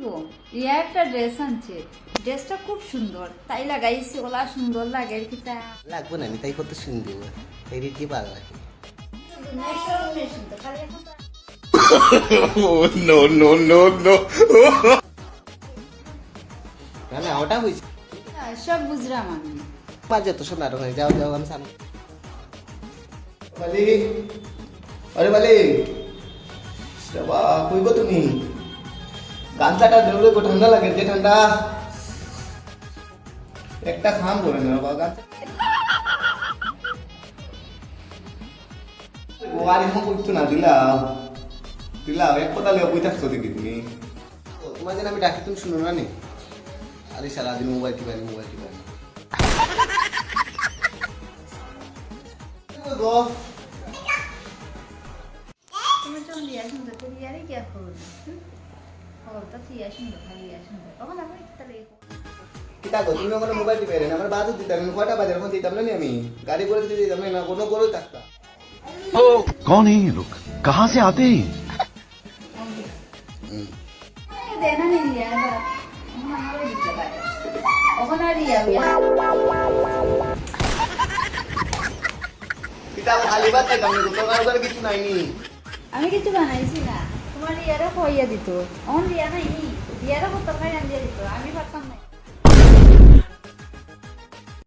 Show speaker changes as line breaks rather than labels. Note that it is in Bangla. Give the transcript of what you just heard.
গো রিয়া একটা ড্রেস আনছে, ড্রেসটা খুব সুন্দর, তাই লাগাইছি। ওলা সুন্দর লাগে আর কি। তা
লাগবো না, আমি তাই কত সুন্দর তাই কি ভালো লাগে।
no, no, no, no.
না না ওটা হয়েছে
সব বুঝলাম আমি।
বাজে তো শোনা রকম যাও যাও আমি সামনে মালিক। আরে মালিক বাবা কই গো তুমি? গামছাটা ধরে গো, ঠান্ডা লাগে যে ঠান্ডা। একটা খাম করে না বাবা গামছা। ও আর এখন কইতো না দিলাও দিলাও এক কথা লিও কই থাকছো দেখি তুমি। তোমার যেন আমি ডাকি তুমি শুনো না নি। আরে সারাদিন মোবাইল টিপানি মোবাইল টিপানি। গো
তুমি তো রিয়া সুন্দর, তো রিয়ারে কি খবর? খবরটা রিয়া সুন্দর, রিয়া সুন্দর। তখন আমি তাহলে
কিতা গো তুমি আমার মোবাইল টিপে রে আমার বাজু দিতাম আমি কয়টা বাজার এখন দিতাম না নি আমি গাড়ি করে দিতে দিতাম না কোনো করে থাকতাম।
कौन है ये लोग? कहाँ से आते हैं?
দেনা নেই রিয়া, আমার দিতে পারে। ওখানে রিয়া
কিতা খালি বাদ তাই আমি তোমার ঘরে কিছু নাই নি।
আমি কিছু বানাইছি না, তোমার রিয়ারা খাইয়া দিত। অন রিয়া নাই, রিয়ারা কত খাই আনিয়ে দিত, আমি পারতাম না।